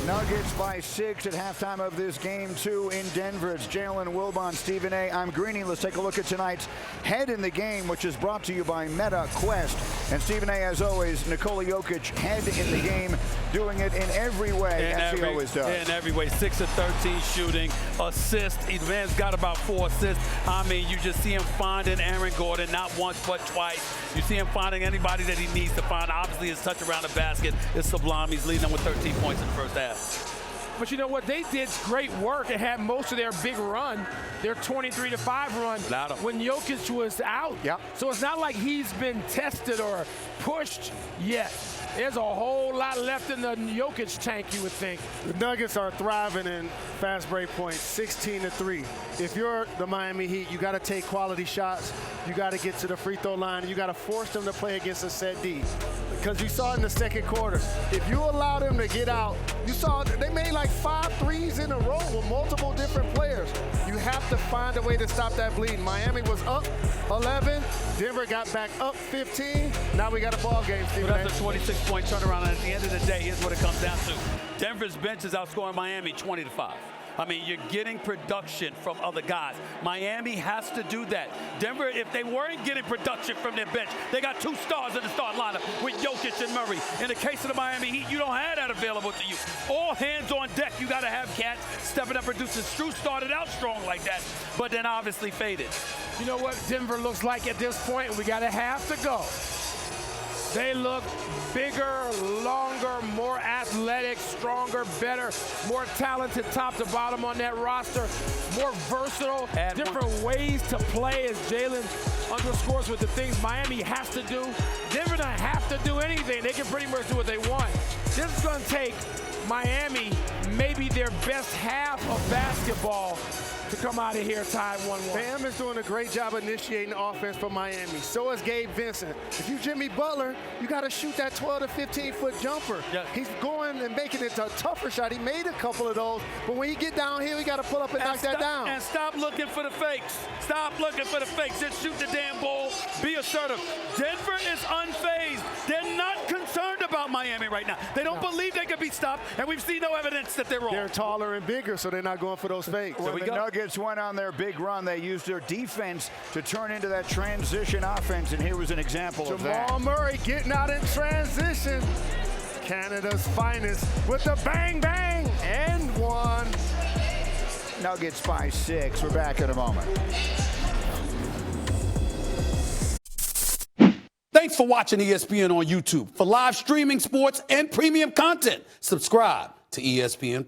Nuggets by 6 at halftime of this game 2 in Denver. It's Jalen, Wilbon, Stephen A. I'm Greeny. Let's take a look at tonight's head in the game, which is brought to you by Meta Quest. And Stephen A., as always, Nikola Jokic, head in the game, doing it in every way, as he always does. In every way. 6 of 13 shooting, assist. The man's got about 4 assists. I mean, you just see him finding Aaron Gordon not once but twice. You see him finding anybody that he needs to find. Obviously, his touch around the basket is sublime. He's leading them with 13 points in the first half. But you know what? They did great work and had most of their big run, their 23-5 run, when Jokic was out. Yep. So it's not like he's been tested or pushed yet. There's a whole lot left in the Jokic tank, you would think. The Nuggets are thriving in fast break points, 16-3. If you're the Miami Heat, you got to take quality shots. You got to get to the free throw line. You got to force them to play against a set D. Because you saw in the second quarter, if you allow them to get out, you saw they made like 5 threes in a row with multiple different players. You have to find a way to stop that bleeding. Miami was up 11. Denver got back up 15. Now we got a ball game, Stephen. Well, that's a 26-point turnaround, and at the end of the day, here's what it comes down to. Denver's bench is outscoring Miami 20-5. I mean, you're getting production from other guys. Miami has to do that. Denver, if they weren't getting production from their bench, they got 2 stars in the starting lineup with Jokic and Murray. In the case of the Miami Heat, you don't have that available to you. All hands on deck. You got to have cats stepping up, producing. Strus started out strong like that, but then obviously faded. You know what Denver looks like at this point? We got to have to go. They look bigger, longer, more athletic, stronger, better, more talented top to bottom on that roster, more versatile, different ways to play, as Jalen underscores with the things Miami has to do. Denver doesn't have to do anything. They can pretty much do what they want. This is going to take Miami maybe their best half of basketball to come out of here tied 1-1. Bam is doing a great job initiating offense for Miami. So is Gabe Vincent. If you Jimmy Butler, you got to shoot that 12 to 15-foot jumper. Yeah. He's going and making it a tougher shot. He made a couple of those, but when you get down here, we got to pull up and knock that down. And stop looking for the fakes. Stop looking for the fakes. Just shoot the damn ball. Be assertive. Denver is unfazed. They're not concerned about Miami right now. They don't believe they can be stopped, and we've seen no evidence that they're wrong. They're taller and bigger, so they're not going for those fakes. When the Nuggets went on their big run, they used their defense to turn into that transition offense, and here was an example of that. Jamal Murray getting out in transition. Canada's finest with the bang, bang, and 1. Nuggets by 6. We're back in a moment. Thanks for watching ESPN on YouTube. For live streaming sports and premium content, subscribe to ESPN+.